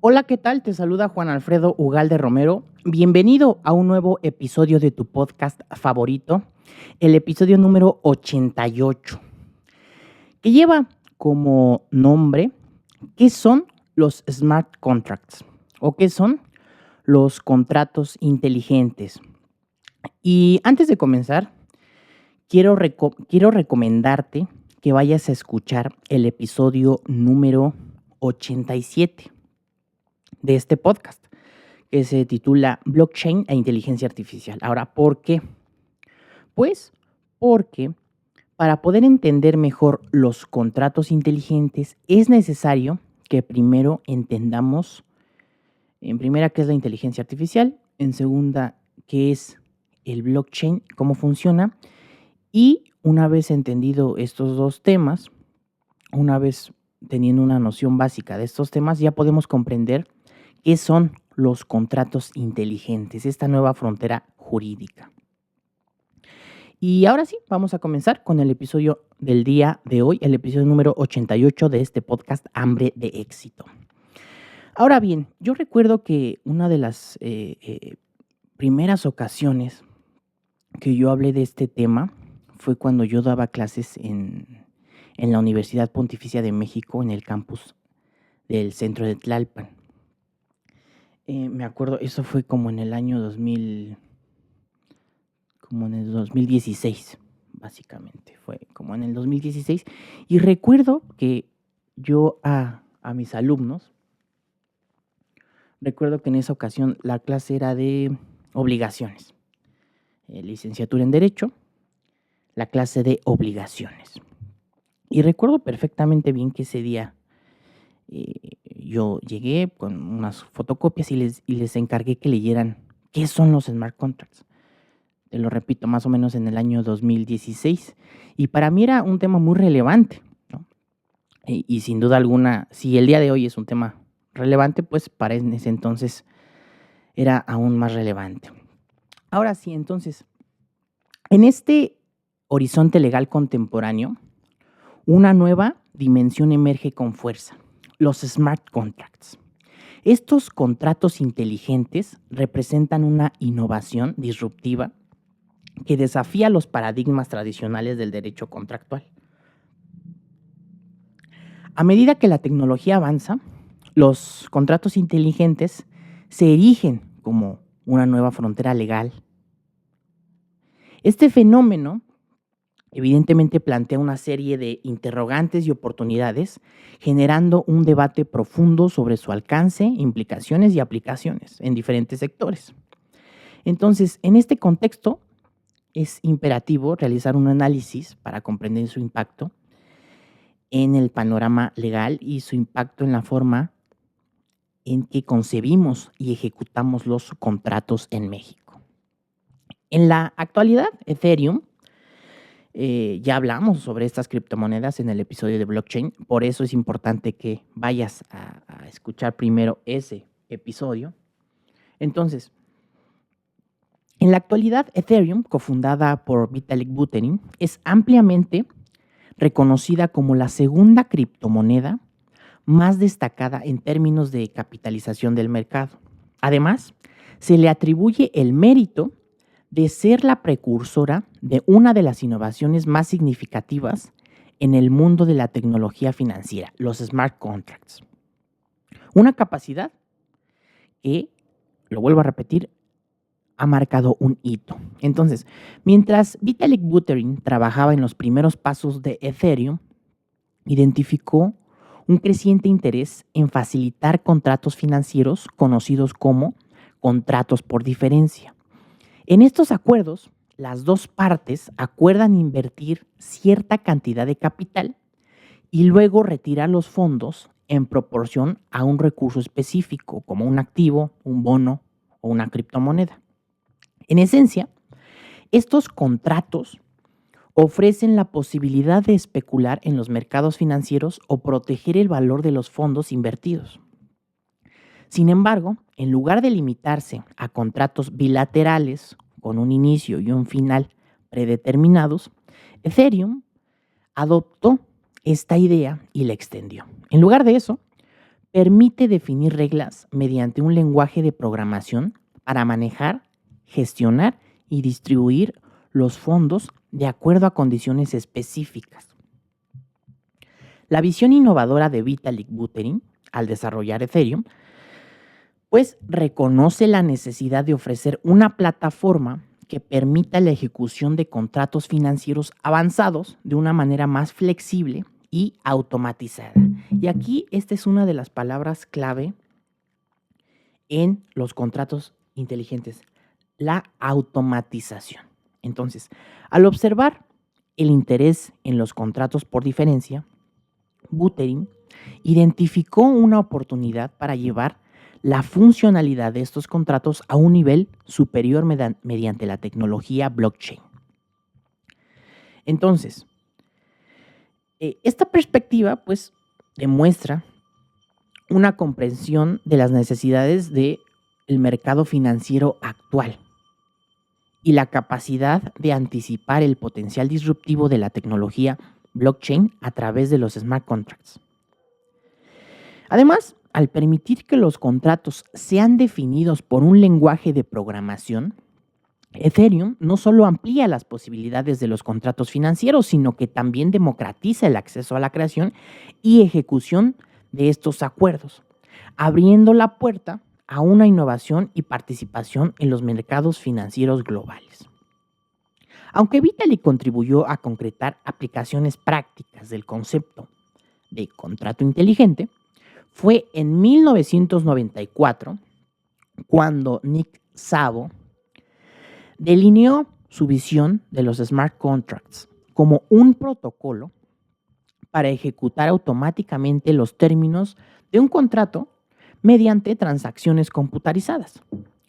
Hola, ¿qué tal? Te saluda Juan Alfredo Ugalde Romero. Bienvenido a un nuevo episodio de tu podcast favorito, el episodio número 88, que lleva como nombre ¿qué son los smart contracts? ¿O qué son los contratos inteligentes? Y antes de comenzar, quiero recomendarte que vayas a escuchar el episodio número 87 de este podcast, que se titula Blockchain e Inteligencia Artificial. Ahora, ¿por qué? Pues porque para poder entender mejor los contratos inteligentes es necesario que primero entendamos, en primera, qué es la inteligencia artificial, en segunda, qué es el blockchain, cómo funciona, y una vez entendido estos dos temas, una vez teniendo una noción básica de estos temas, ya podemos comprender qué son los contratos inteligentes, esta nueva frontera jurídica. Y ahora sí, vamos a comenzar con el episodio del día de hoy, el episodio número 88 de este podcast Hambre de Éxito. Ahora bien, yo recuerdo que una de las primeras ocasiones que yo hablé de este tema fue cuando yo daba clases en la Universidad Pontificia de México, en el campus del centro de Tlalpan. Me acuerdo, eso fue como en el año 2016, básicamente, fue como en el 2016. Y recuerdo que yo a mis alumnos, recuerdo que en esa ocasión la clase era de obligaciones, licenciatura en Derecho, la clase de obligaciones. Y recuerdo perfectamente bien que ese día yo llegué con unas fotocopias y les encargué que leyeran qué son los smart contracts. Te lo repito, más o menos en el año 2016. Y para mí era un tema muy relevante, ¿no? Y sin duda alguna, si el día de hoy es un tema relevante, pues para ese entonces era aún más relevante. Ahora sí, entonces, en este horizonte legal contemporáneo, una nueva dimensión emerge con fuerza: los smart contracts. Estos contratos inteligentes representan una innovación disruptiva que desafía los paradigmas tradicionales del derecho contractual. A medida que la tecnología avanza, los contratos inteligentes se erigen como una nueva frontera legal. Este fenómeno evidentemente plantea una serie de interrogantes y oportunidades, generando un debate profundo sobre su alcance, implicaciones y aplicaciones en diferentes sectores. Entonces, en este contexto, es imperativo realizar un análisis para comprender su impacto en el panorama legal y su impacto en la forma en que concebimos y ejecutamos los contratos en México. En la actualidad, Ethereum, ya hablamos sobre estas criptomonedas en el episodio de blockchain, por eso es importante que vayas a escuchar primero ese episodio. Entonces, en la actualidad, Ethereum, cofundada por Vitalik Buterin, es ampliamente reconocida como la segunda criptomoneda más destacada en términos de capitalización del mercado. Además, se le atribuye el mérito de ser la precursora de una de las innovaciones más significativas en el mundo de la tecnología financiera, los smart contracts. Una capacidad que, lo vuelvo a repetir, ha marcado un hito. Entonces, mientras Vitalik Buterin trabajaba en los primeros pasos de Ethereum, identificó un creciente interés en facilitar contratos financieros conocidos como contratos por diferencia. En estos acuerdos, las dos partes acuerdan invertir cierta cantidad de capital y luego retirar los fondos en proporción a un recurso específico, como un activo, un bono o una criptomoneda. En esencia, estos contratos ofrecen la posibilidad de especular en los mercados financieros o proteger el valor de los fondos invertidos. Sin embargo, en lugar de limitarse a contratos bilaterales con un inicio y un final predeterminados, Ethereum adoptó esta idea y la extendió. En lugar de eso, permite definir reglas mediante un lenguaje de programación para manejar, gestionar y distribuir los fondos de acuerdo a condiciones específicas. La visión innovadora de Vitalik Buterin al desarrollar Ethereum, pues reconoce la necesidad de ofrecer una plataforma que permita la ejecución de contratos financieros avanzados de una manera más flexible y automatizada. Y aquí esta es una de las palabras clave en los contratos inteligentes, la automatización. Entonces, al observar el interés en los contratos por diferencia, Buterin identificó una oportunidad para llevar la funcionalidad de estos contratos a un nivel superior mediante la tecnología blockchain. Entonces, esta perspectiva pues demuestra una comprensión de las necesidades del mercado financiero actual y la capacidad de anticipar el potencial disruptivo de la tecnología blockchain a través de los smart contracts. Además, al permitir que los contratos sean definidos por un lenguaje de programación, Ethereum no solo amplía las posibilidades de los contratos financieros, sino que también democratiza el acceso a la creación y ejecución de estos acuerdos, abriendo la puerta a una innovación y participación en los mercados financieros globales. Aunque Vitalik contribuyó a concretar aplicaciones prácticas del concepto de contrato inteligente, fue en 1994 cuando Nick Szabo delineó su visión de los smart contracts como un protocolo para ejecutar automáticamente los términos de un contrato mediante transacciones computarizadas.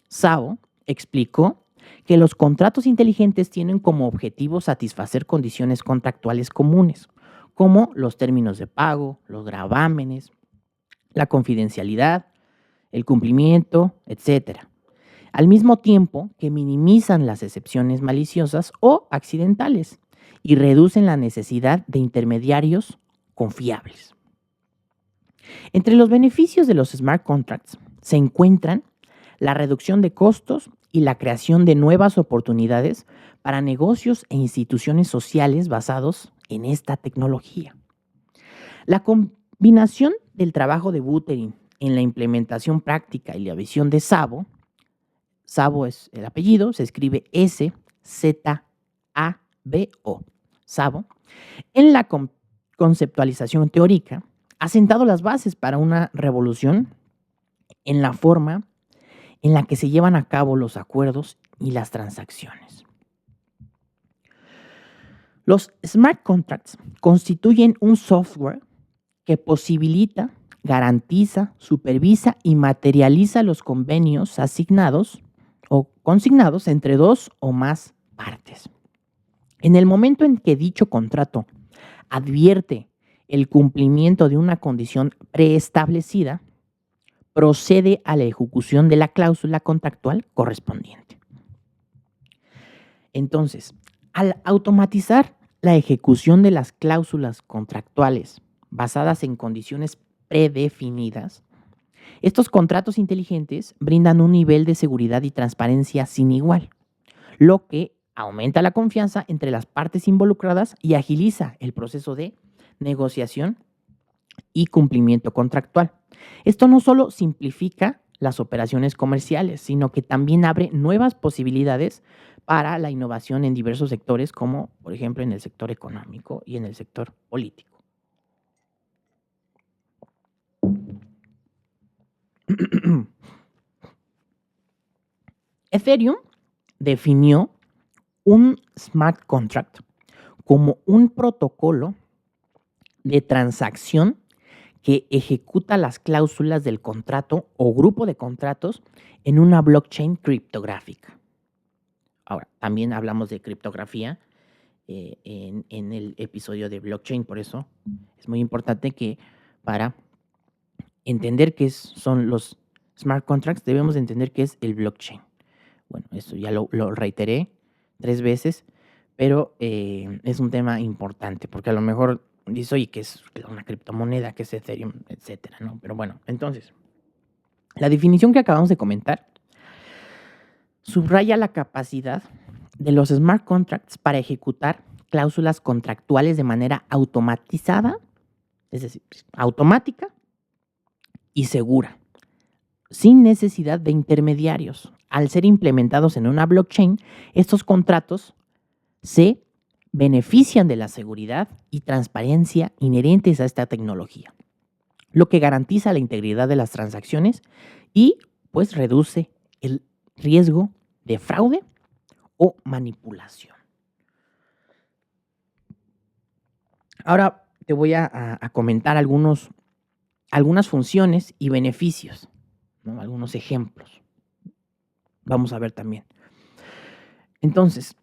Szabo explicó que los contratos inteligentes tienen como objetivo satisfacer condiciones contractuales comunes, como los términos de pago, los gravámenes, la confidencialidad, el cumplimiento, etc. Al mismo tiempo que minimizan las excepciones maliciosas o accidentales y reducen la necesidad de intermediarios confiables. Entre los beneficios de los smart contracts se encuentran la reducción de costos y la creación de nuevas oportunidades para negocios e instituciones sociales basados en esta tecnología. La combinación del trabajo de Buterin en la implementación práctica y la visión de Szabo, Szabo es el apellido, se escribe S-Z-A-B-O, Szabo, en la conceptualización teórica, ha sentado las bases para una revolución en la forma en la que se llevan a cabo los acuerdos y las transacciones. Los smart contracts constituyen un software que posibilita, garantiza, supervisa y materializa los convenios asignados o consignados entre dos o más partes. En el momento en que dicho contrato advierte el cumplimiento de una condición preestablecida, procede a la ejecución de la cláusula contractual correspondiente. Entonces, al automatizar la ejecución de las cláusulas contractuales basadas en condiciones predefinidas, estos contratos inteligentes brindan un nivel de seguridad y transparencia sin igual, lo que aumenta la confianza entre las partes involucradas y agiliza el proceso de negociación y cumplimiento contractual. Esto no solo simplifica las operaciones comerciales, sino que también abre nuevas posibilidades para la innovación en diversos sectores, como por ejemplo en el sector económico y en el sector político. Ethereum definió un smart contract como un protocolo de transacción que ejecuta las cláusulas del contrato o grupo de contratos en una blockchain criptográfica. Ahora, también hablamos de criptografía en el episodio de blockchain, por eso es muy importante que para entender qué son los smart contracts debemos de entender qué es el blockchain. Bueno, esto ya lo reiteré 3 veces, pero es un tema importante porque a lo mejor dices, oye, ¿qué es una criptomoneda? ¿Qué es Ethereum? Etcétera, ¿no? Pero bueno, entonces, la definición que acabamos de comentar subraya la capacidad de los smart contracts para ejecutar cláusulas contractuales de manera automatizada, es decir, automática y segura, sin necesidad de intermediarios. Al ser implementados en una blockchain, estos contratos se benefician de la seguridad y transparencia inherentes a esta tecnología, lo que garantiza la integridad de las transacciones y pues reduce el riesgo de fraude o manipulación. Ahora te voy a comentar algunas funciones y beneficios, ¿no? Algunos ejemplos. Vamos a ver también. Entonces,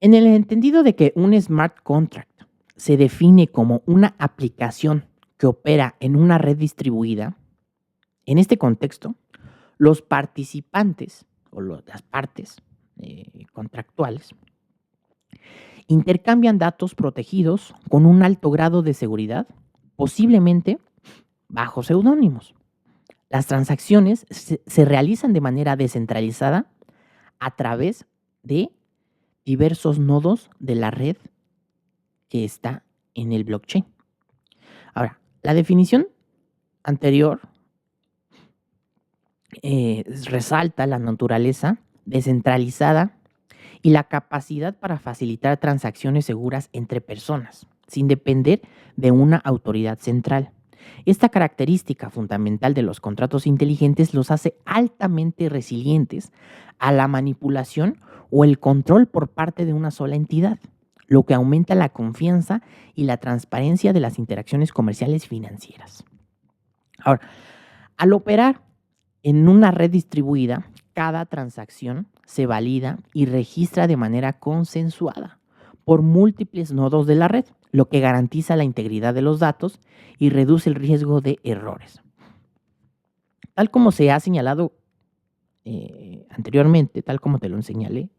en el entendido de que un smart contract se define como una aplicación que opera en una red distribuida, en este contexto, los participantes o las partes contractuales intercambian datos protegidos con un alto grado de seguridad, posiblemente bajo seudónimos. Las transacciones se realizan de manera descentralizada a través de diversos nodos de la red que está en el blockchain. Ahora, la definición anterior resalta la naturaleza descentralizada y la capacidad para facilitar transacciones seguras entre personas, sin depender de una autoridad central. Esta característica fundamental de los contratos inteligentes los hace altamente resilientes a la manipulación o el control por parte de una sola entidad, lo que aumenta la confianza y la transparencia de las interacciones comerciales y financieras. Ahora, al operar en una red distribuida, cada transacción se valida y registra de manera consensuada por múltiples nodos de la red, lo que garantiza la integridad de los datos y reduce el riesgo de errores. Tal como se ha señalado anteriormente, tal como te lo señalé,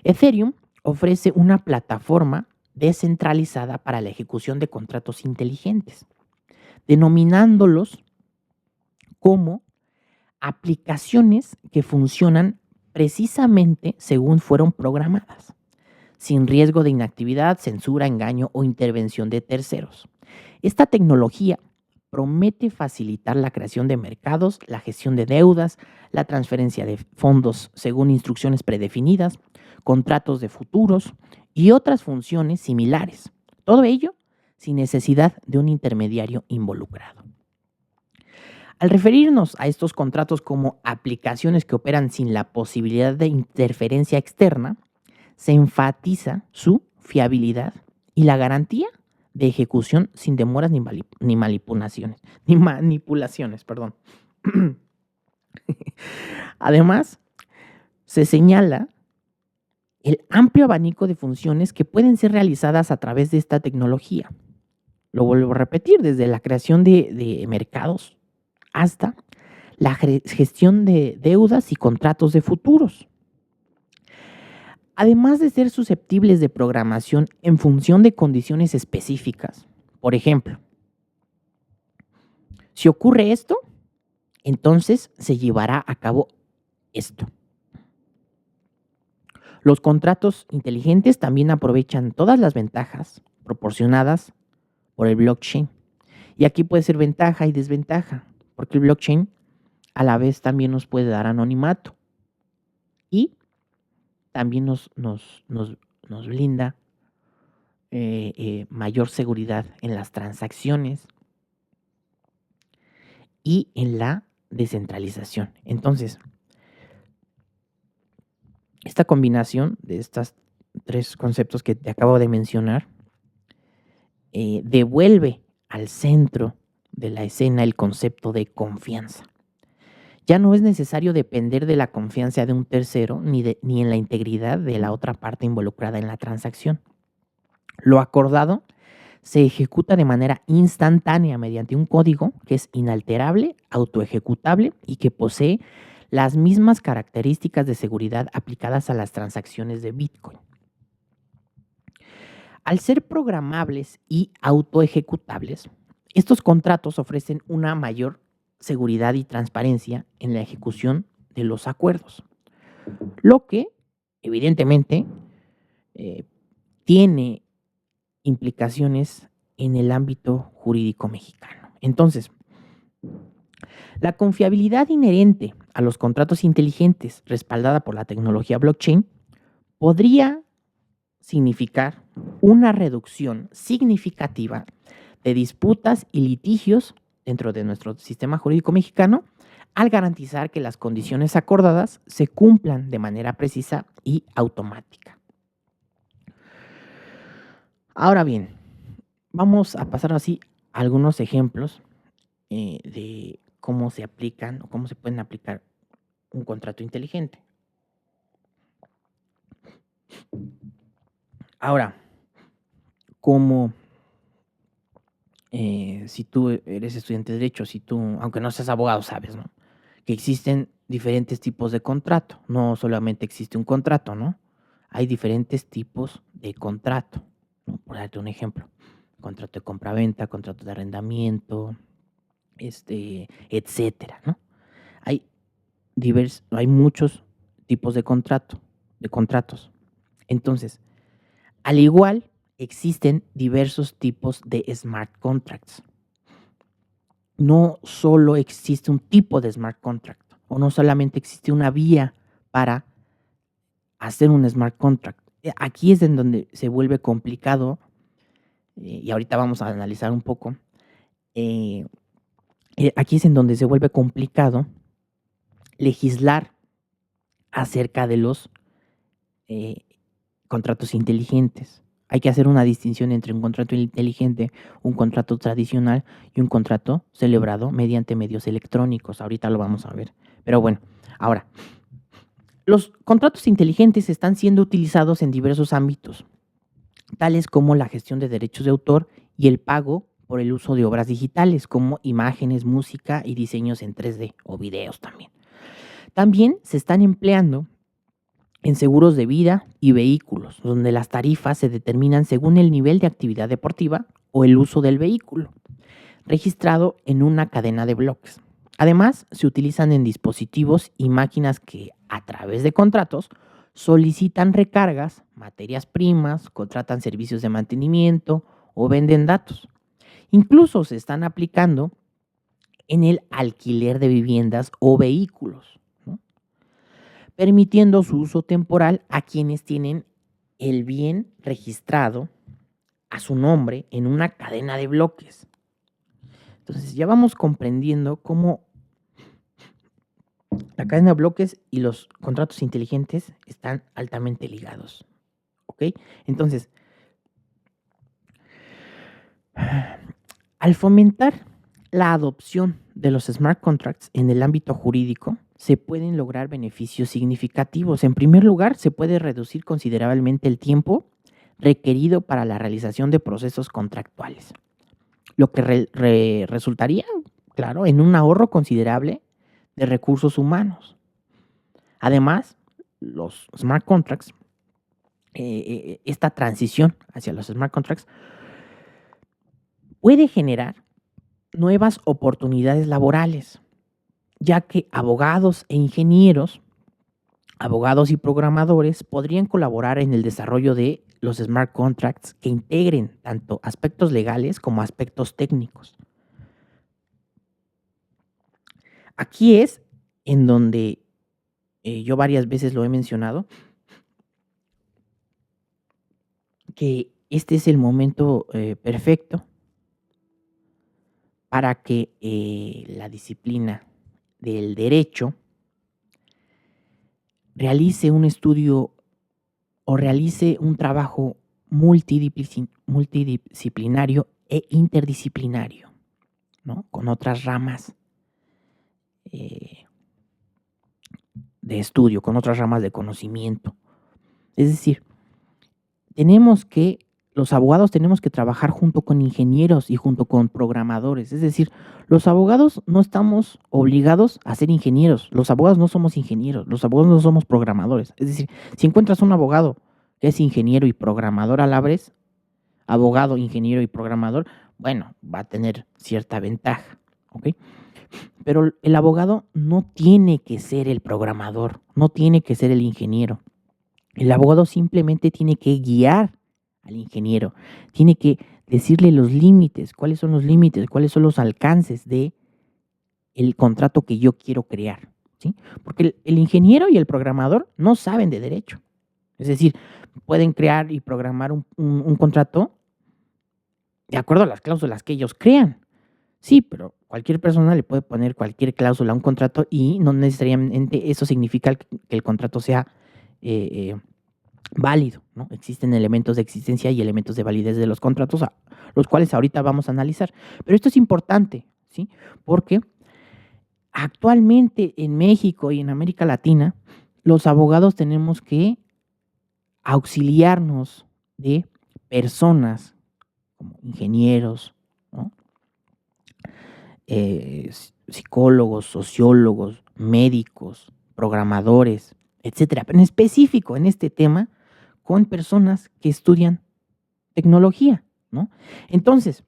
Ethereum ofrece una plataforma descentralizada para la ejecución de contratos inteligentes, denominándolos como aplicaciones que funcionan precisamente según fueron programadas, sin riesgo de inactividad, censura, engaño o intervención de terceros. Esta tecnología promete facilitar la creación de mercados, la gestión de deudas, la transferencia de fondos según instrucciones predefinidas, contratos de futuros y otras funciones similares. Todo ello sin necesidad de un intermediario involucrado. Al referirnos a estos contratos como aplicaciones que operan sin la posibilidad de interferencia externa, se enfatiza su fiabilidad y la garantía de ejecución sin demoras ni manipulaciones. Además, se señala el amplio abanico de funciones que pueden ser realizadas a través de esta tecnología. Lo vuelvo a repetir, desde la creación de mercados hasta la gestión de deudas y contratos de futuros. Además de ser susceptibles de programación en función de condiciones específicas, por ejemplo, si ocurre esto, entonces se llevará a cabo esto. Los contratos inteligentes también aprovechan todas las ventajas proporcionadas por el blockchain. Y aquí puede ser ventaja y desventaja, porque el blockchain a la vez también nos puede dar anonimato y también nos brinda mayor seguridad en las transacciones y en la descentralización. Entonces, esta combinación de estos tres conceptos que te acabo de mencionar devuelve al centro de la escena el concepto de confianza. Ya no es necesario depender de la confianza de un tercero ni en la integridad de la otra parte involucrada en la transacción. Lo acordado se ejecuta de manera instantánea mediante un código que es inalterable, autoejecutable y que posee las mismas características de seguridad aplicadas a las transacciones de Bitcoin. Al ser programables y autoejecutables, estos contratos ofrecen una mayor seguridad y transparencia en la ejecución de los acuerdos, lo que evidentemente eh, tiene implicaciones en el ámbito jurídico mexicano. Entonces, la confiabilidad inherente a los contratos inteligentes respaldada por la tecnología blockchain podría significar una reducción significativa de disputas y litigios dentro de nuestro sistema jurídico mexicano al garantizar que las condiciones acordadas se cumplan de manera precisa y automática. Ahora bien, vamos a pasar así a algunos ejemplos de cómo se aplican o cómo se pueden aplicar un contrato inteligente. Ahora, como si tú eres estudiante de derecho, si tú, aunque no seas abogado, sabes, ¿no? Que existen diferentes tipos de contrato. No solamente existe un contrato, ¿no? Hay diferentes tipos de contrato, ¿no? Por darte un ejemplo, contrato de compraventa, contrato de arrendamiento, etcétera, ¿no? Hay muchos tipos de contratos. Entonces, al igual, existen diversos tipos de smart contracts. No solo existe un tipo de smart contract, o no solamente existe una vía para hacer un smart contract. Aquí es en donde se vuelve complicado, y ahorita vamos a analizar un poco. Aquí es en donde se vuelve complicado legislar acerca de los contratos inteligentes. Hay que hacer una distinción entre un contrato inteligente, un contrato tradicional y un contrato celebrado mediante medios electrónicos. Ahorita lo vamos a ver. Pero bueno, ahora, los contratos inteligentes están siendo utilizados en diversos ámbitos, tales como la gestión de derechos de autor y el pago por el uso de obras digitales, como imágenes, música y diseños en 3D o videos también. También se están empleando en seguros de vida y vehículos, donde las tarifas se determinan según el nivel de actividad deportiva o el uso del vehículo, registrado en una cadena de bloques. Además, se utilizan en dispositivos y máquinas que, a través de contratos, solicitan recargas, materias primas, contratan servicios de mantenimiento o venden datos. Incluso se están aplicando en el alquiler de viviendas o vehículos, permitiendo su uso temporal a quienes tienen el bien registrado a su nombre en una cadena de bloques. Entonces ya vamos comprendiendo cómo la cadena de bloques y los contratos inteligentes están altamente ligados. ¿Ok? Entonces, al fomentar la adopción de los smart contracts en el ámbito jurídico, se pueden lograr beneficios significativos. En primer lugar, se puede reducir considerablemente el tiempo requerido para la realización de procesos contractuales, lo que resultaría, claro, en un ahorro considerable de recursos humanos. Además, los smart contracts, esta transición hacia los smart contracts puede generar nuevas oportunidades laborales, ya que abogados e ingenieros, abogados y programadores podrían colaborar en el desarrollo de los smart contracts que integren tanto aspectos legales como aspectos técnicos. Aquí es en donde yo varias veces lo he mencionado, que este es el momento perfecto para que la disciplina del derecho realice un estudio o realice un trabajo multidisciplinario e interdisciplinario, ¿no? Con otras ramas de estudio, con otras ramas de conocimiento. Es decir, los abogados tenemos que trabajar junto con ingenieros y junto con programadores. Es decir, los abogados no estamos obligados a ser ingenieros. Los abogados no somos ingenieros. Los abogados no somos programadores. Es decir, si encuentras un abogado que es ingeniero y programador a la vez, abogado, ingeniero y programador, bueno, va a tener cierta ventaja, ¿ok? Pero el abogado no tiene que ser el programador, no tiene que ser el ingeniero. El abogado simplemente tiene que guiar al ingeniero, tiene que decirle los límites, cuáles son los límites, cuáles son los alcances de el contrato que yo quiero crear, ¿sí? Porque el ingeniero y el programador no saben de derecho. Es decir, pueden crear y programar un contrato de acuerdo a las cláusulas que ellos crean. Sí, pero cualquier persona le puede poner cualquier cláusula a un contrato y no necesariamente eso significa que el contrato sea válido, ¿no? Existen elementos de existencia y elementos de validez de los contratos, los cuales ahorita vamos a analizar. Pero esto es importante, ¿sí? Porque actualmente en México y en América Latina, los abogados tenemos que auxiliarnos de personas como ingenieros, ¿no? Psicólogos, sociólogos, médicos, programadores, etcétera. Pero en específico en este tema, con personas que estudian tecnología, ¿no? Entonces,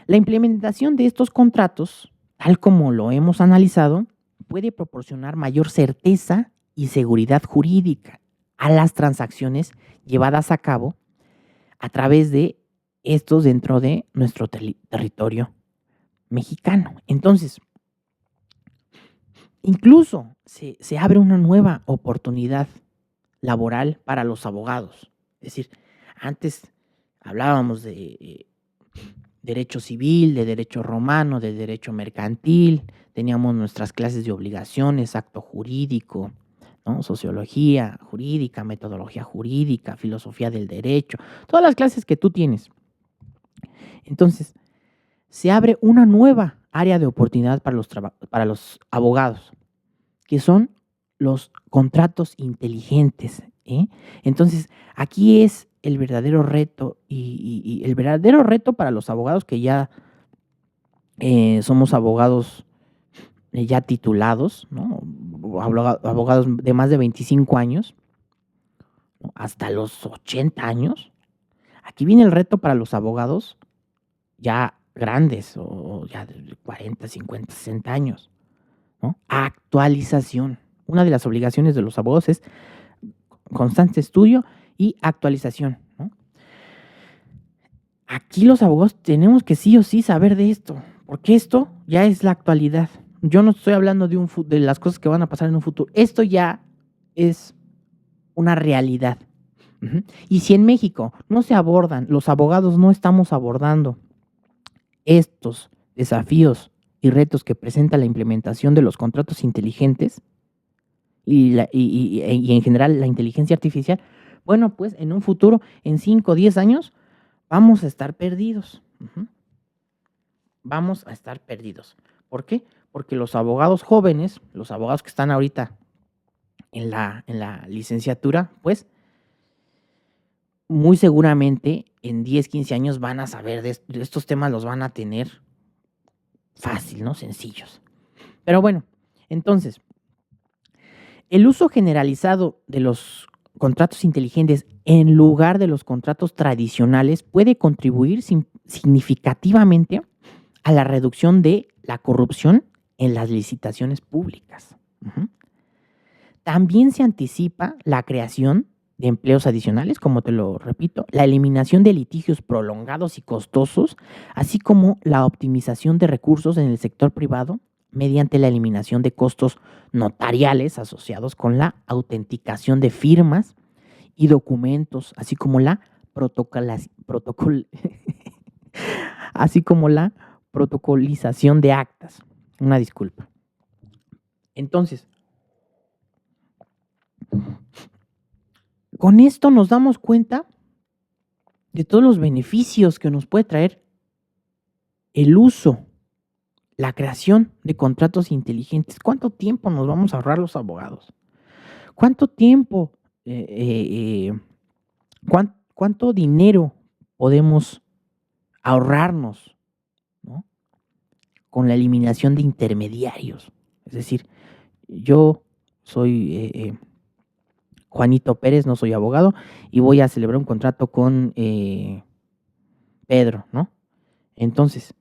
la implementación de estos contratos, tal como lo hemos analizado, puede proporcionar mayor certeza y seguridad jurídica a las transacciones llevadas a cabo a través de estos dentro de nuestro territorio mexicano. Entonces, incluso se abre una nueva oportunidad laboral para los abogados. Es decir, antes hablábamos de derecho civil, de derecho romano, de derecho mercantil, teníamos nuestras clases de obligaciones, acto jurídico, ¿no? Sociología jurídica, metodología jurídica, filosofía del derecho, todas las clases que tú tienes. Entonces, se abre una nueva área de oportunidad para los abogados, que son los contratos inteligentes, ¿eh? Entonces, aquí es el verdadero reto y el verdadero reto para los abogados que ya somos abogados ya titulados, ¿no? Abogados de más de 25 años, ¿no? Hasta los 80 años. Aquí viene el reto para los abogados ya grandes o ya de 40, 50, 60 años, ¿no? Actualización. Una de las obligaciones de los abogados es constante estudio y actualización, ¿no? Aquí los abogados tenemos que sí o sí saber de esto, porque esto ya es la actualidad. Yo no estoy hablando de las cosas que van a pasar en un futuro. Esto ya es una realidad. Y si en México no se abordan, los abogados no estamos abordando estos desafíos y retos que presenta la implementación de los contratos inteligentes y en general la inteligencia artificial, bueno, pues en un futuro, en 5 o 10 años, vamos a estar perdidos. Vamos a estar perdidos. ¿Por qué? Porque los abogados jóvenes, los abogados que están ahorita en la licenciatura, pues muy seguramente en 10, 15 años van a saber de estos temas, los van a tener fácil, ¿no? Sencillos. Pero bueno, entonces, el uso generalizado de los contratos inteligentes en lugar de los contratos tradicionales puede contribuir significativamente a la reducción de la corrupción en las licitaciones públicas. También se anticipa la creación de empleos adicionales, como te lo repito, la eliminación de litigios prolongados y costosos, así como la optimización de recursos en el sector privado mediante la eliminación de costos notariales asociados con la autenticación de firmas y documentos, así como la así como la protocolización de actas. Una disculpa. Entonces, con esto nos damos cuenta de todos los beneficios que nos puede traer el uso, la creación de contratos inteligentes. ¿Cuánto tiempo nos vamos a ahorrar los abogados? ¿Cuánto tiempo, cuánto dinero podemos ahorrarnos, ¿no? Con la eliminación de intermediarios? Es decir, yo soy Juanito Pérez, no soy abogado, y voy a celebrar un contrato con Pedro, ¿no? Entonces,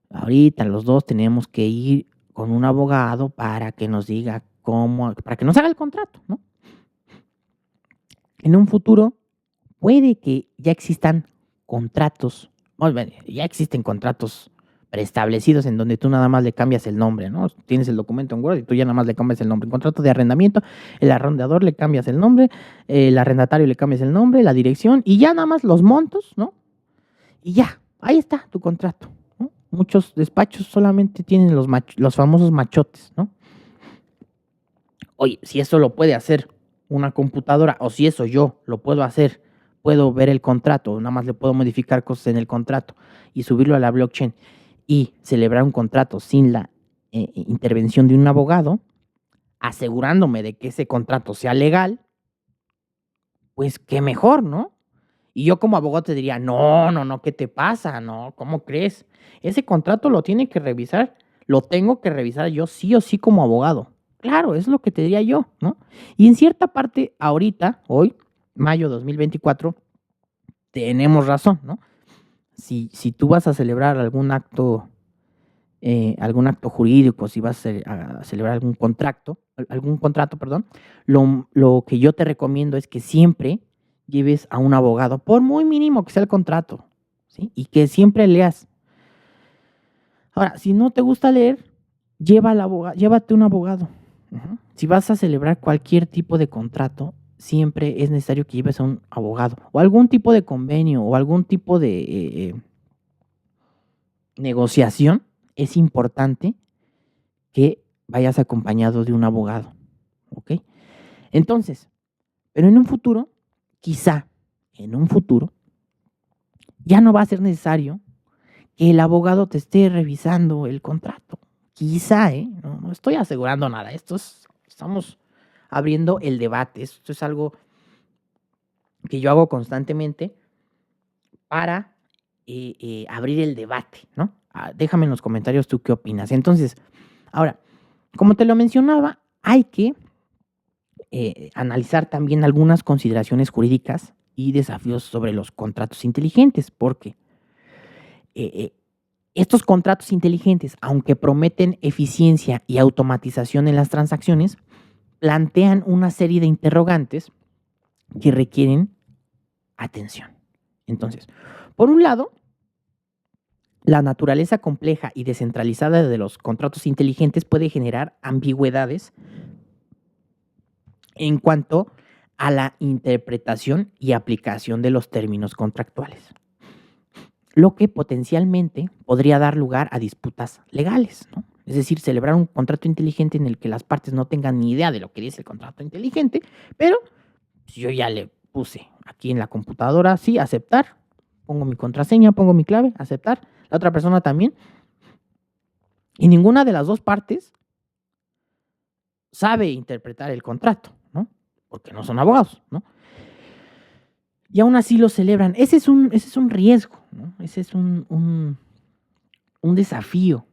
ahorita los dos tenemos que ir con un abogado para que nos diga para que nos haga el contrato, ¿no? En un futuro puede que ya existan contratos, bueno, ya existen contratos preestablecidos en donde tú nada más le cambias el nombre, ¿no? Tienes el documento en Word y tú ya nada más le cambias el nombre. Contrato de arrendamiento, el arrendador le cambias el nombre, el arrendatario le cambias el nombre, la dirección y ya nada más los montos, ¿no? Y ya, ahí está tu contrato, ¿no? Muchos despachos solamente tienen los famosos machotes, ¿no? Oye, si eso lo puede hacer una computadora o si eso yo lo puedo hacer, puedo ver el contrato, nada más le puedo modificar cosas en el contrato y subirlo a la blockchain y celebrar un contrato sin la intervención de un abogado, asegurándome de que ese contrato sea legal, pues qué mejor, ¿no? Y yo como abogado te diría, no, ¿qué te pasa? No, ¿cómo crees? Ese contrato lo tiene que revisar, lo tengo que revisar yo sí o sí como abogado. Claro, es lo que te diría yo, ¿no? Y en cierta parte, ahorita, hoy, mayo 2024, tenemos razón, ¿no? Si tú vas a celebrar algún acto jurídico, si vas a celebrar algún contrato, perdón, lo que yo te recomiendo es que siempre lleves a un abogado, por muy mínimo que sea el contrato, ¿sí? Y que siempre leas. Ahora, si no te gusta leer, llévate un abogado. Uh-huh. Si vas a celebrar cualquier tipo de contrato, siempre es necesario que lleves a un abogado o algún tipo de convenio o algún tipo de negociación. Es importante que vayas acompañado de un abogado, ¿ok? Entonces, pero en un futuro, quizá en un futuro, ya no va a ser necesario que el abogado te esté revisando el contrato. Quizá, no estoy asegurando nada. Estamos abriendo el debate. Esto es algo que yo hago constantemente para abrir el debate, ¿no? Déjame en los comentarios tú qué opinas. Entonces, ahora, como te lo mencionaba, hay que analizar también algunas consideraciones jurídicas y desafíos sobre los contratos inteligentes, porque estos contratos inteligentes, aunque prometen eficiencia y automatización en las transacciones, plantean una serie de interrogantes que requieren atención. Entonces, por un lado, la naturaleza compleja y descentralizada de los contratos inteligentes puede generar ambigüedades en cuanto a la interpretación y aplicación de los términos contractuales, lo que potencialmente podría dar lugar a disputas legales, ¿no? Es decir, celebrar un contrato inteligente en el que las partes no tengan ni idea de lo que dice el contrato inteligente, pero yo ya le puse aquí en la computadora, sí, aceptar, pongo mi contraseña, pongo mi clave, aceptar, la otra persona también, y ninguna de las dos partes sabe interpretar el contrato, ¿no? Porque no son abogados, ¿no? Y aún así lo celebran. Ese es un riesgo, ¿no? Ese es un desafío.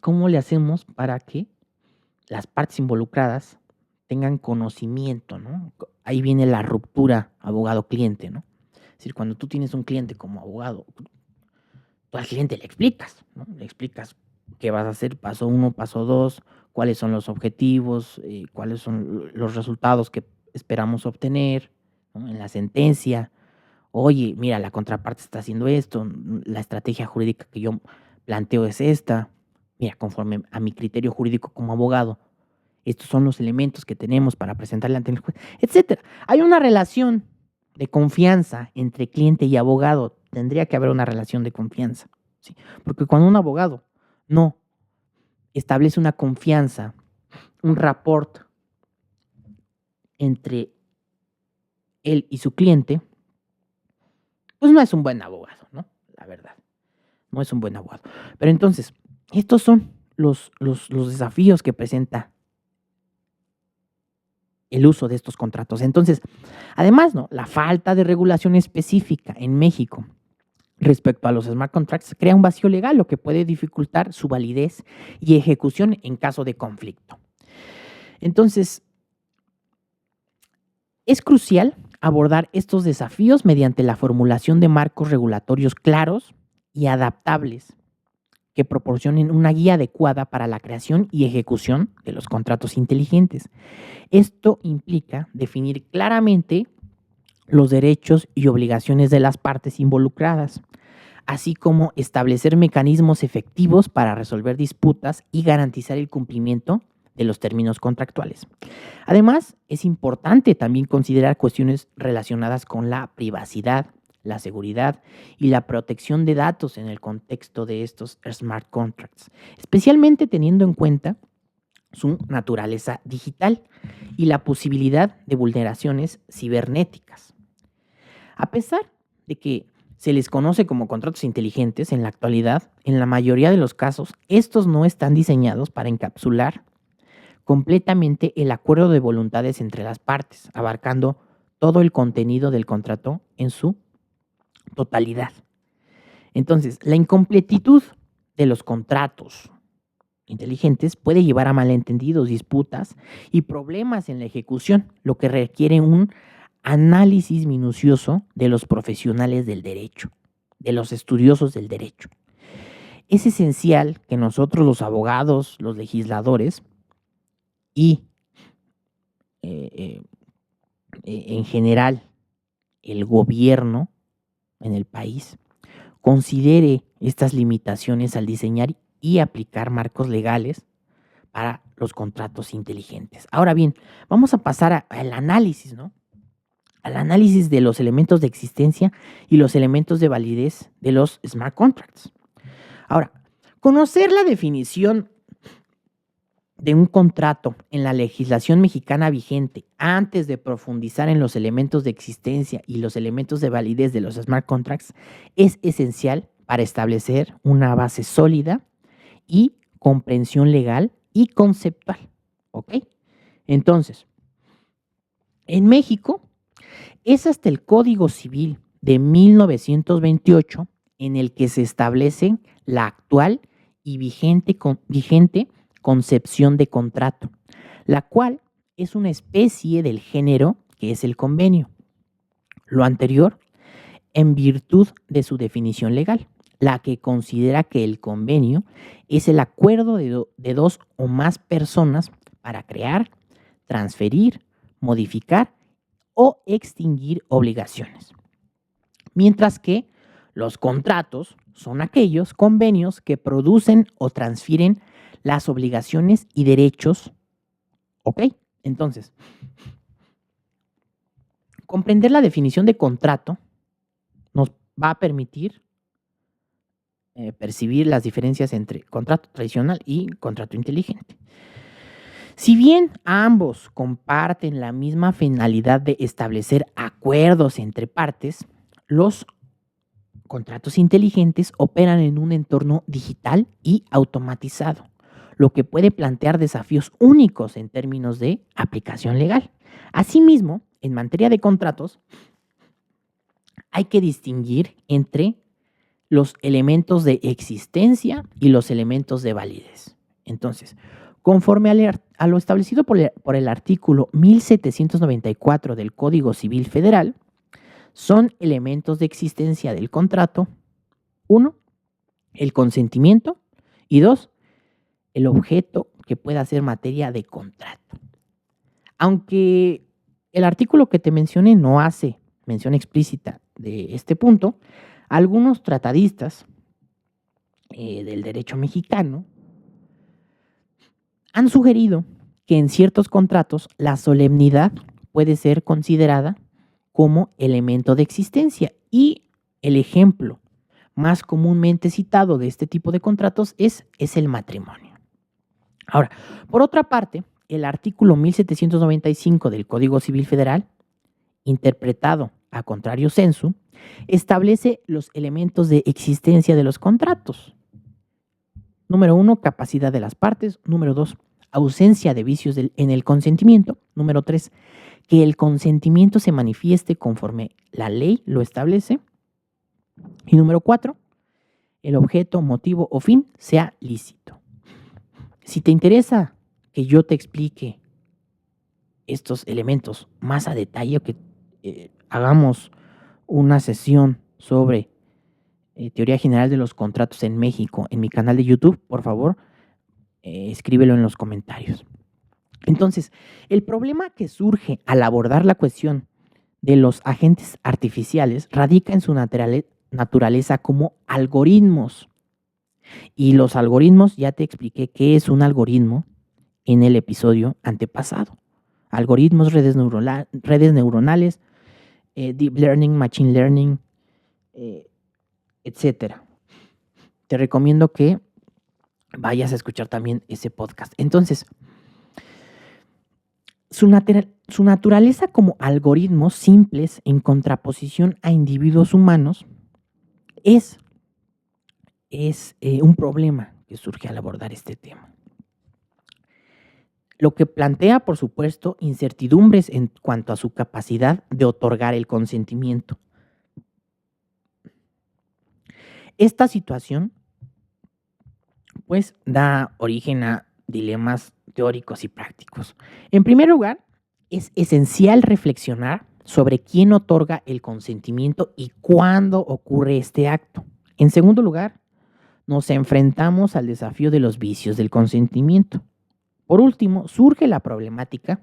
¿Cómo le hacemos para que las partes involucradas tengan conocimiento, ¿no? Ahí viene la ruptura abogado-cliente, ¿no? Es decir, cuando tú tienes un cliente como abogado, tú al cliente le explicas, ¿no? Le explicas qué vas a hacer, paso 1, paso 2, cuáles son los objetivos, cuáles son los resultados que esperamos obtener, ¿no? En la sentencia. Oye, mira, la contraparte está haciendo esto, la estrategia jurídica que yo planteo es esta. Mira, conforme a mi criterio jurídico como abogado, estos son los elementos que tenemos para presentarle ante el juez, etcétera. Hay una relación de confianza entre cliente y abogado. Tendría que haber una relación de confianza, ¿sí? Porque cuando un abogado no establece una confianza, un rapport entre él y su cliente, pues no es un buen abogado, ¿no? La verdad, no es un buen abogado. Pero entonces, estos son los desafíos que presenta el uso de estos contratos. Entonces, además, ¿no? La falta de regulación específica en México respecto a los smart contracts crea un vacío legal, lo que puede dificultar su validez y ejecución en caso de conflicto. Entonces, Es crucial abordar estos desafíos mediante la formulación de marcos regulatorios claros y adaptables que proporcionen una guía adecuada para la creación y ejecución de los contratos inteligentes. Esto implica definir claramente los derechos y obligaciones de las partes involucradas, así como establecer mecanismos efectivos para resolver disputas y garantizar el cumplimiento de los términos contractuales. Además, es importante también considerar cuestiones relacionadas con la privacidad, la seguridad y la protección de datos en el contexto de estos smart contracts, especialmente teniendo en cuenta su naturaleza digital y la posibilidad de vulneraciones cibernéticas. A pesar de que se les conoce como contratos inteligentes en la actualidad, en la mayoría de los casos, estos no están diseñados para encapsular completamente el acuerdo de voluntades entre las partes, abarcando todo el contenido del contrato en su totalidad. Entonces, la incompletitud de los contratos inteligentes puede llevar a malentendidos, disputas y problemas en la ejecución, lo que requiere un análisis minucioso de los profesionales del derecho, de los estudiosos del derecho. Es esencial que nosotros los abogados, los legisladores y en general el gobierno en el país considere estas limitaciones al diseñar y aplicar marcos legales para los contratos inteligentes. Ahora bien, vamos a pasar al análisis, ¿no? Al análisis de los elementos de existencia y los elementos de validez de los smart contracts. Ahora, conocer la definición de un contrato en la legislación mexicana vigente antes de profundizar en los elementos de existencia y los elementos de validez de los smart contracts es esencial para establecer una base sólida y comprensión legal y conceptual. ¿Ok? Entonces, en México es hasta el Código Civil de 1928 en el que se establece la actual y vigente concepción de contrato, la cual es una especie del género que es el convenio. Lo anterior, en virtud de su definición legal, la que considera que el convenio es el acuerdo de dos o más personas para crear, transferir, modificar o extinguir obligaciones. Mientras que los contratos son aquellos convenios que producen o transfieren las obligaciones y derechos. ¿Ok? Entonces, comprender la definición de contrato nos va a permitir percibir las diferencias entre contrato tradicional y contrato inteligente. Si bien ambos comparten la misma finalidad de establecer acuerdos entre partes, los contratos inteligentes operan en un entorno digital y automatizado, lo que puede plantear desafíos únicos en términos de aplicación legal. Asimismo, en materia de contratos, hay que distinguir entre los elementos de existencia y los elementos de validez. Entonces, conforme a lo establecido por el artículo 1794 del Código Civil Federal, son elementos de existencia del contrato: 1, el consentimiento, y 2, el objeto que pueda ser materia de contrato. Aunque el artículo que te mencioné no hace mención explícita de este punto, algunos tratadistas del derecho mexicano han sugerido que en ciertos contratos la solemnidad puede ser considerada como elemento de existencia, y el ejemplo más comúnmente citado de este tipo de contratos es el matrimonio. Ahora, por otra parte, el artículo 1795 del Código Civil Federal, interpretado a contrario sensu, establece los elementos de existencia de los contratos. Número 1, capacidad de las partes. Número 2, ausencia de vicios en el consentimiento. Número 3, que el consentimiento se manifieste conforme la ley lo establece. Y número 4, el objeto, motivo o fin sea lícito. Si te interesa que yo te explique estos elementos más a detalle o que hagamos una sesión sobre teoría general de los contratos en México en mi canal de YouTube, por favor, escríbelo en los comentarios. Entonces, el problema que surge al abordar la cuestión de los agentes artificiales radica en su naturaleza como algoritmos. Y los algoritmos, ya te expliqué qué es un algoritmo en el episodio antepasado. Algoritmos, redes neuronales, deep learning, machine learning, etcétera. Te recomiendo que vayas a escuchar también ese podcast. Entonces, su naturaleza como algoritmos simples en contraposición a individuos humanos es un problema que surge al abordar este tema. Lo que plantea, por supuesto, incertidumbres en cuanto a su capacidad de otorgar el consentimiento. Esta situación, pues, da origen a dilemas teóricos y prácticos. En primer lugar, es esencial reflexionar sobre quién otorga el consentimiento y cuándo ocurre este acto. En segundo lugar, nos enfrentamos al desafío de los vicios del consentimiento. Por último, surge la problemática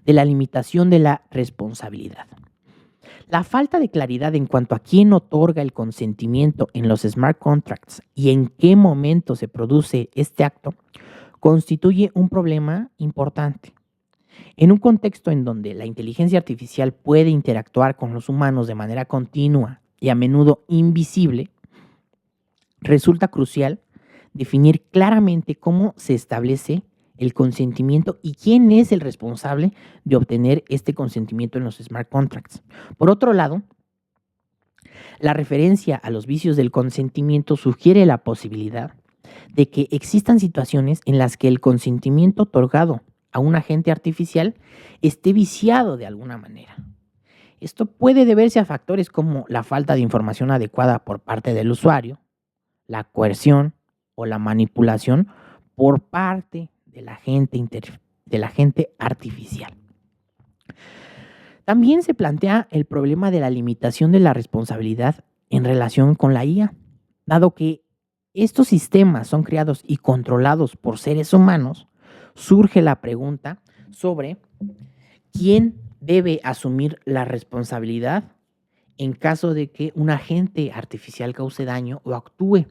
de la limitación de la responsabilidad. La falta de claridad en cuanto a quién otorga el consentimiento en los smart contracts y en qué momento se produce este acto constituye un problema importante. En un contexto en donde la inteligencia artificial puede interactuar con los humanos de manera continua y a menudo invisible, resulta crucial definir claramente cómo se establece el consentimiento y quién es el responsable de obtener este consentimiento en los smart contracts. Por otro lado, la referencia a los vicios del consentimiento sugiere la posibilidad de que existan situaciones en las que el consentimiento otorgado a un agente artificial esté viciado de alguna manera. Esto puede deberse a factores como la falta de información adecuada por parte del usuario, la coerción o la manipulación por parte del agente artificial. También se plantea el problema de la limitación de la responsabilidad en relación con la IA. Dado que estos sistemas son creados y controlados por seres humanos, surge la pregunta sobre quién debe asumir la responsabilidad en caso de que un agente artificial cause daño o actúe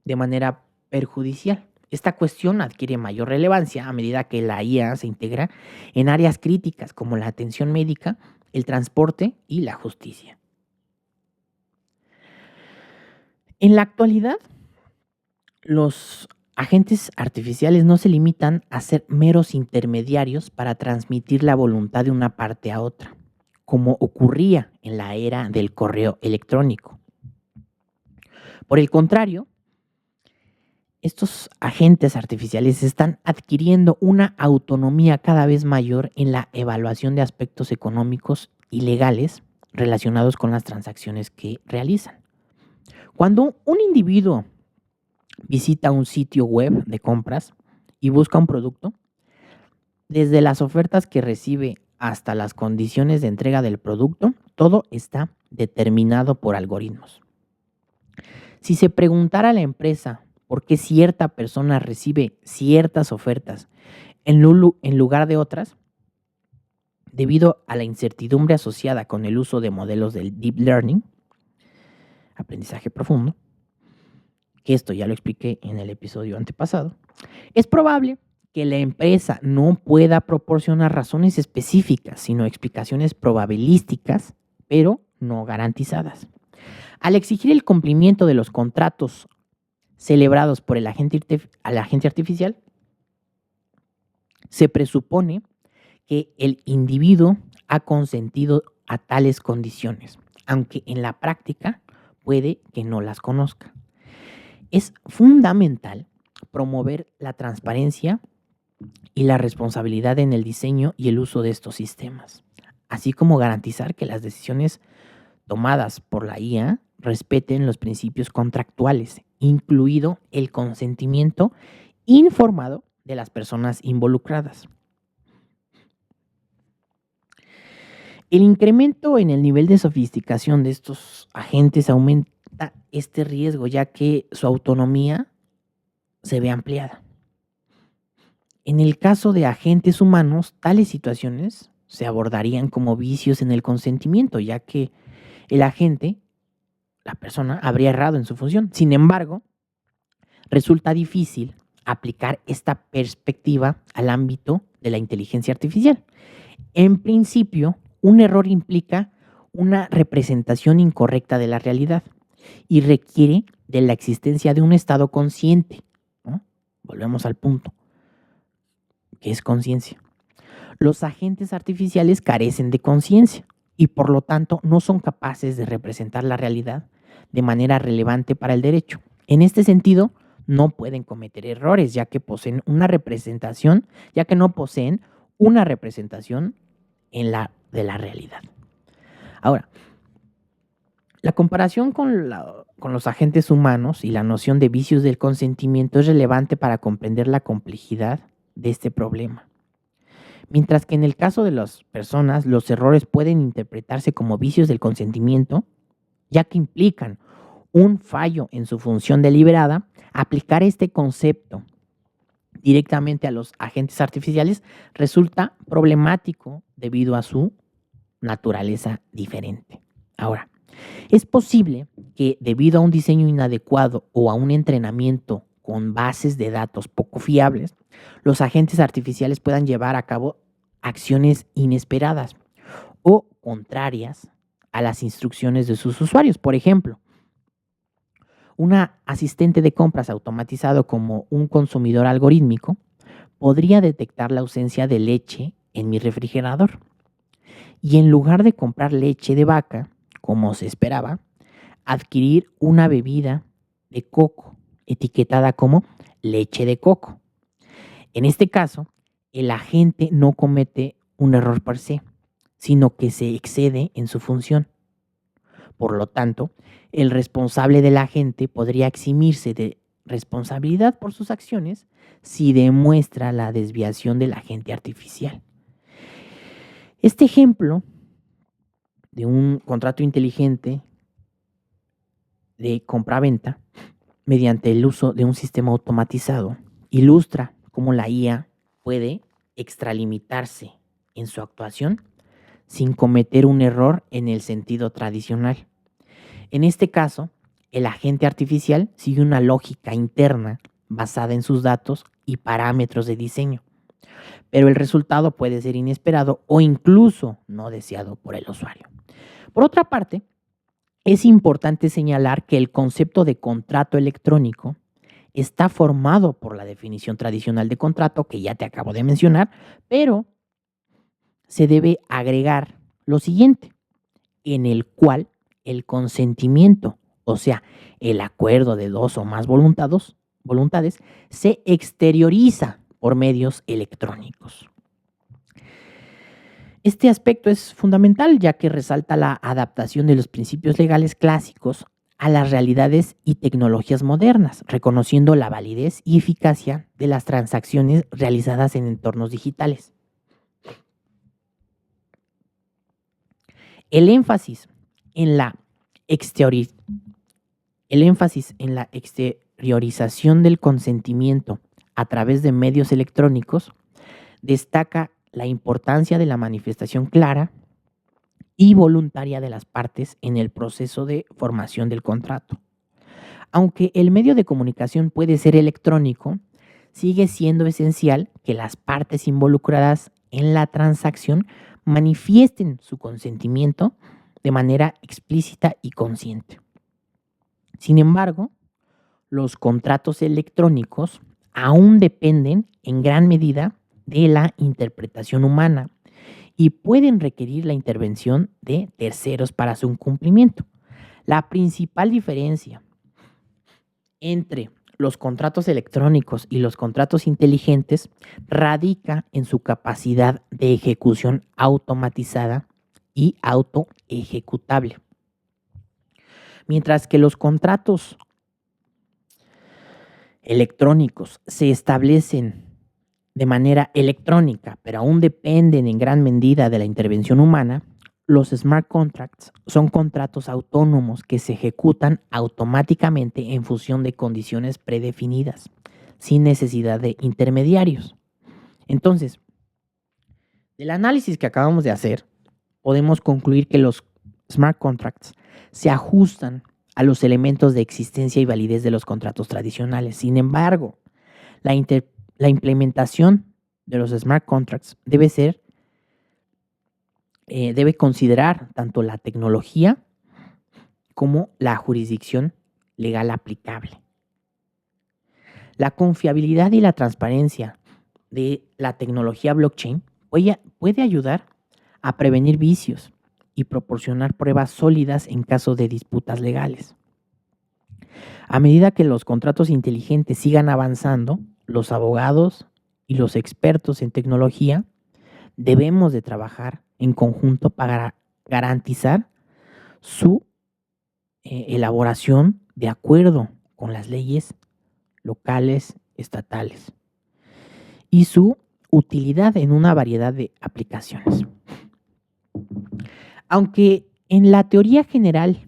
de manera perjudicial. Esta cuestión adquiere mayor relevancia a medida que la IA se integra en áreas críticas como la atención médica, el transporte y la justicia. En la actualidad, los agentes artificiales no se limitan a ser meros intermediarios para transmitir la voluntad de una parte a otra, como ocurría en la era del correo electrónico. Por el contrario, estos agentes artificiales están adquiriendo una autonomía cada vez mayor en la evaluación de aspectos económicos y legales relacionados con las transacciones que realizan. Cuando un individuo visita un sitio web de compras y busca un producto, desde las ofertas que recibe hasta las condiciones de entrega del producto, todo está determinado por algoritmos. Si se preguntara a la empresa por qué cierta persona recibe ciertas ofertas en lugar de otras, debido a la incertidumbre asociada con el uso de modelos del deep learning, aprendizaje profundo, que esto ya lo expliqué en el episodio antepasado, es probable que la empresa no pueda proporcionar razones específicas, sino explicaciones probabilísticas, pero no garantizadas. Al exigir el cumplimiento de los contratos celebrados por el agente artificial, se presupone que el individuo ha consentido a tales condiciones, aunque en la práctica puede que no las conozca. Es fundamental promover la transparencia y la responsabilidad en el diseño y el uso de estos sistemas, así como garantizar que las decisiones tomadas por la IA respeten los principios contractuales, incluido el consentimiento informado de las personas involucradas. El incremento en el nivel de sofisticación de estos agentes aumenta este riesgo, ya que su autonomía se ve ampliada. En el caso de agentes humanos, tales situaciones se abordarían como vicios en el consentimiento, ya que el agente, la persona, habría errado en su función. Sin embargo, resulta difícil aplicar esta perspectiva al ámbito de la inteligencia artificial. En principio, un error implica una representación incorrecta de la realidad y requiere de la existencia de un estado consciente, ¿no? Volvemos al punto, que es conciencia. Los agentes artificiales carecen de conciencia y por lo tanto no son capaces de representar la realidad de manera relevante para el derecho. En este sentido, no pueden cometer errores ya que no poseen una representación de la realidad. Ahora, la comparación con los agentes humanos y la noción de vicios del consentimiento es relevante para comprender la complejidad de este problema. Mientras que en el caso de las personas, los errores pueden interpretarse como vicios del consentimiento, ya que implican un fallo en su función deliberada, aplicar este concepto directamente a los agentes artificiales resulta problemático debido a su naturaleza diferente. Ahora, es posible que debido a un diseño inadecuado o a un entrenamiento con bases de datos poco fiables, los agentes artificiales puedan llevar a cabo acciones inesperadas o contrarias a las instrucciones de sus usuarios. Por ejemplo, un asistente de compras automatizado como un consumidor algorítmico podría detectar la ausencia de leche en mi refrigerador y en lugar de comprar leche de vaca, como se esperaba, adquirir una bebida de coco etiquetada como leche de coco. En este caso, el agente no comete un error per se, sino que se excede en su función. Por lo tanto, el responsable del agente podría eximirse de responsabilidad por sus acciones si demuestra la desviación del agente artificial. Este ejemplo de un contrato inteligente de compra-venta mediante el uso de un sistema automatizado ilustra cómo la IA puede extralimitarse en su actuación sin cometer un error en el sentido tradicional. En este caso, el agente artificial sigue una lógica interna basada en sus datos y parámetros de diseño, pero el resultado puede ser inesperado o incluso no deseado por el usuario. Por otra parte, es importante señalar que el concepto de contrato electrónico está formado por la definición tradicional de contrato que ya te acabo de mencionar, pero se debe agregar lo siguiente, en el cual el consentimiento, o sea, el acuerdo de dos o más voluntades, se exterioriza por medios electrónicos. Este aspecto es fundamental ya que resalta la adaptación de los principios legales clásicos a las realidades y tecnologías modernas, reconociendo la validez y eficacia de las transacciones realizadas en entornos digitales. El énfasis en la exteriorización del consentimiento a través de medios electrónicos destaca la importancia de la manifestación clara y voluntaria de las partes en el proceso de formación del contrato. Aunque el medio de comunicación puede ser electrónico, sigue siendo esencial que las partes involucradas en la transacción manifiesten su consentimiento de manera explícita y consciente. Sin embargo, los contratos electrónicos aún dependen en gran medida de la interpretación humana y pueden requerir la intervención de terceros para su cumplimiento. La principal diferencia entre los contratos electrónicos y los contratos inteligentes radica en su capacidad de ejecución automatizada y autoejecutable. Mientras que los contratos electrónicos se establecen de manera electrónica, pero aún dependen en gran medida de la intervención humana, los smart contracts son contratos autónomos que se ejecutan automáticamente en función de condiciones predefinidas, sin necesidad de intermediarios. Entonces, del análisis que acabamos de hacer, podemos concluir que los smart contracts se ajustan a los elementos de existencia y validez de los contratos tradicionales. Sin embargo, la implementación de los smart contracts debe considerar tanto la tecnología como la jurisdicción legal aplicable. La confiabilidad y la transparencia de la tecnología blockchain puede ayudar a prevenir vicios y proporcionar pruebas sólidas en caso de disputas legales. A medida que los contratos inteligentes sigan avanzando, los abogados y los expertos en tecnología debemos de trabajar en conjunto para garantizar su elaboración de acuerdo con las leyes locales, estatales y su utilidad en una variedad de aplicaciones. Aunque en la teoría general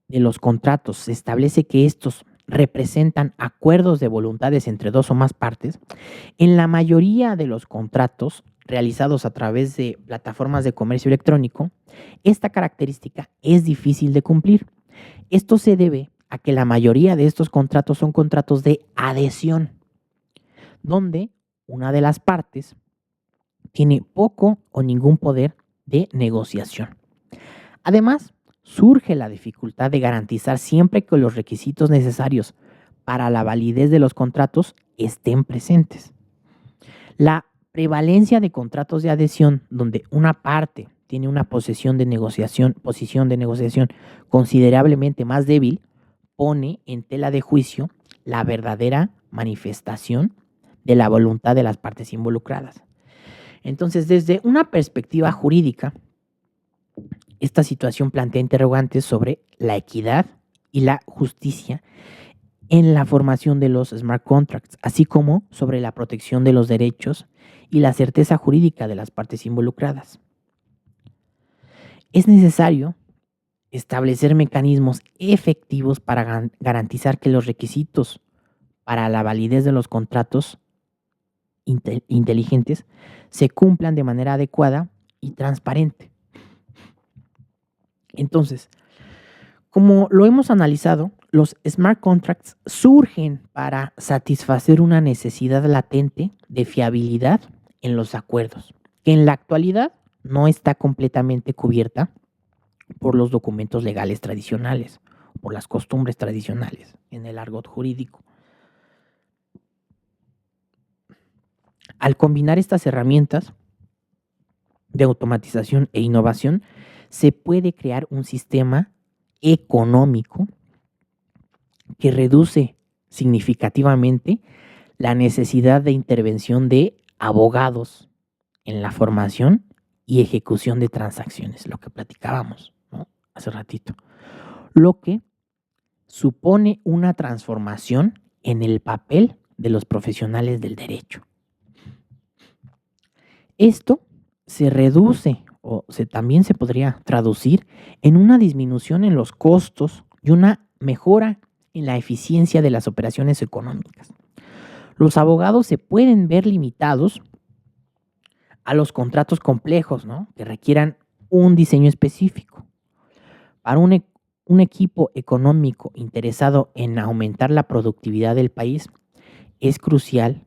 de los contratos se establece que estos representan acuerdos de voluntades entre dos o más partes, en la mayoría de los contratos realizados a través de plataformas de comercio electrónico, esta característica es difícil de cumplir. Esto se debe a que la mayoría de estos contratos son contratos de adhesión, donde una de las partes tiene poco o ningún poder de negociación. Además, surge la dificultad de garantizar siempre que los requisitos necesarios para la validez de los contratos estén presentes. La prevalencia de contratos de adhesión donde una parte tiene una posición de negociación considerablemente más débil, pone en tela de juicio la verdadera manifestación de la voluntad de las partes involucradas. Entonces, desde una perspectiva jurídica, esta situación plantea interrogantes sobre la equidad y la justicia en la formación de los smart contracts, así como sobre la protección de los derechos y la certeza jurídica de las partes involucradas. Es necesario establecer mecanismos efectivos para garantizar que los requisitos para la validez de los contratos inteligentes se cumplan de manera adecuada y transparente. Entonces, como lo hemos analizado, los smart contracts surgen para satisfacer una necesidad latente de fiabilidad en los acuerdos, que en la actualidad no está completamente cubierta por los documentos legales tradicionales, por las costumbres tradicionales en el argot jurídico. Al combinar estas herramientas de automatización e innovación, se puede crear un sistema económico que reduce significativamente la necesidad de intervención de abogados en la formación y ejecución de transacciones, lo que platicábamos, ¿no?, hace ratito, lo que supone una transformación en el papel de los profesionales del derecho. Esto se reduce también se podría traducir en una disminución en los costos y una mejora en la eficiencia de las operaciones económicas. Los abogados se pueden ver limitados a los contratos complejos, ¿no?, que requieran un diseño específico. Para un equipo económico interesado en aumentar la productividad del país, es crucial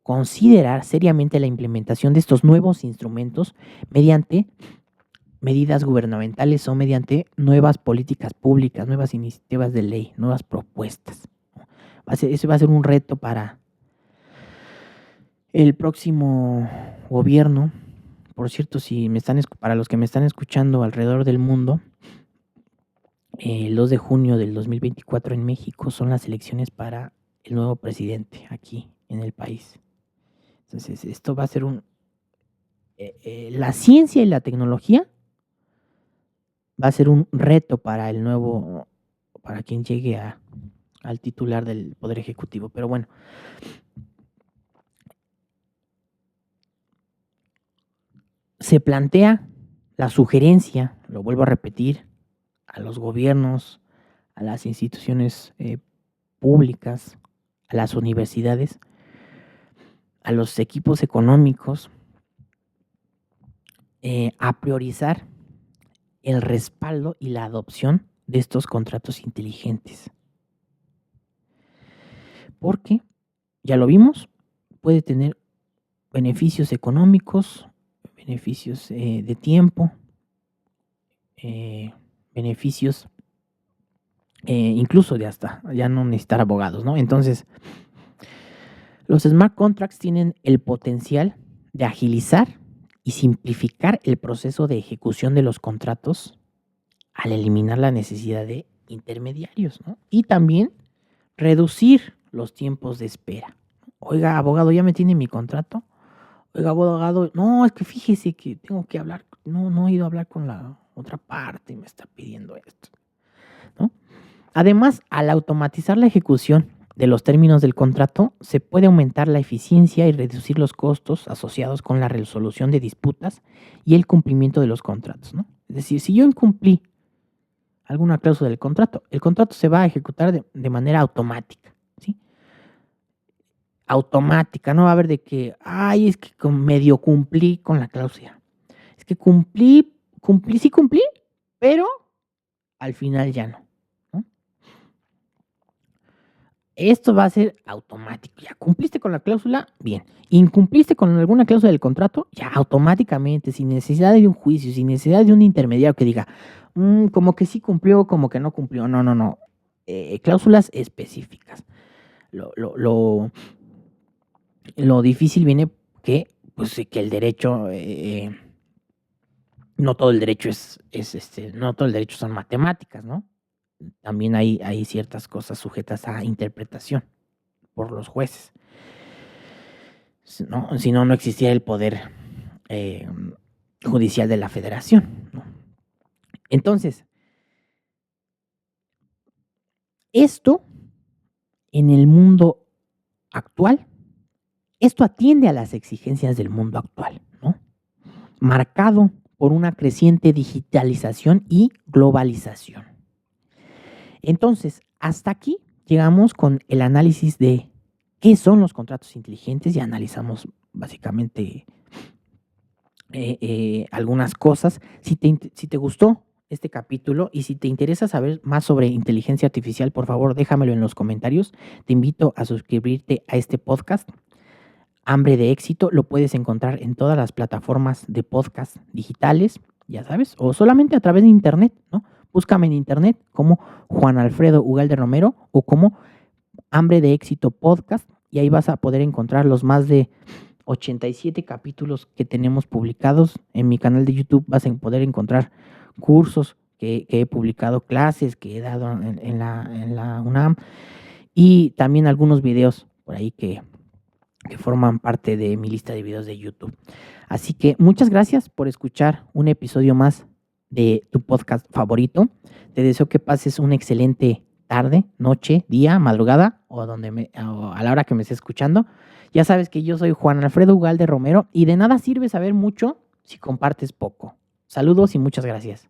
considerar seriamente la implementación de estos nuevos instrumentos mediante medidas gubernamentales o mediante nuevas políticas públicas, nuevas iniciativas de ley, nuevas propuestas. Ese va a ser un reto para el próximo gobierno. Por cierto, para los que me están escuchando alrededor del mundo, el 2 de junio del 2024 en México son las elecciones para el nuevo presidente aquí en el país. Entonces, esto va a ser la ciencia y la tecnología va a ser un reto para para quien llegue al titular del Poder Ejecutivo. Pero bueno, se plantea la sugerencia, lo vuelvo a repetir, a los gobiernos, a las instituciones públicas, a las universidades, a los equipos económicos, a priorizar el respaldo y la adopción de estos contratos inteligentes. Porque, ya lo vimos, puede tener beneficios económicos, beneficios de tiempo, beneficios incluso de hasta ya no necesitar abogados, ¿no? Entonces, los smart contracts tienen el potencial de agilizar y simplificar el proceso de ejecución de los contratos al eliminar la necesidad de intermediarios, ¿no? Y también reducir los tiempos de espera. Oiga, abogado, ¿ya me tiene mi contrato? Oiga, abogado, no, es que fíjese que tengo que hablar, no he ido a hablar con la otra parte y me está pidiendo esto, ¿no? Además, al automatizar la ejecución de los términos del contrato, se puede aumentar la eficiencia y reducir los costos asociados con la resolución de disputas y el cumplimiento de los contratos, ¿no? Es decir, si yo incumplí alguna cláusula del contrato, el contrato se va a ejecutar de manera automática, ¿sí? Automática, no va a haber de que, ay, es que medio cumplí con la cláusula. Es que sí cumplí, pero al final ya no, ¿no? Esto va a ser automático. Ya cumpliste con la cláusula, bien. Incumpliste con alguna cláusula del contrato, ya automáticamente, sin necesidad de un juicio, sin necesidad de un intermediario que diga, como que sí cumplió, como que no cumplió. No. Cláusulas específicas. Lo difícil viene que, pues, que el derecho, no todo el derecho no todo el derecho son matemáticas, ¿no? También hay ciertas cosas sujetas a interpretación por los jueces. Si no existiera el poder judicial de la federación, ¿no? Entonces, esto en el mundo actual, esto atiende a las exigencias del mundo actual, ¿no? Marcado por una creciente digitalización y globalización. Entonces, hasta aquí llegamos con el análisis de qué son los contratos inteligentes y analizamos básicamente algunas cosas. Si te gustó este capítulo y si te interesa saber más sobre inteligencia artificial, por favor, déjamelo en los comentarios. Te invito a suscribirte a este podcast. Hambre de Éxito lo puedes encontrar en todas las plataformas de podcast digitales, ya sabes, o solamente a través de internet, ¿no? Búscame en internet como Juan Alfredo Ugalde Romero o como Hambre de Éxito Podcast y ahí vas a poder encontrar los más de 87 capítulos que tenemos publicados. En mi canal de YouTube vas a poder encontrar cursos que he publicado, clases que he dado en la UNAM y también algunos videos por ahí que forman parte de mi lista de videos de YouTube. Así que muchas gracias por escuchar un episodio más de tu podcast favorito. Te deseo que pases una excelente tarde, noche, día, madrugada o a la hora que me estés escuchando. Ya sabes que yo soy Juan Alfredo Ugalde Romero y de nada sirve saber mucho si compartes poco. Saludos y muchas gracias.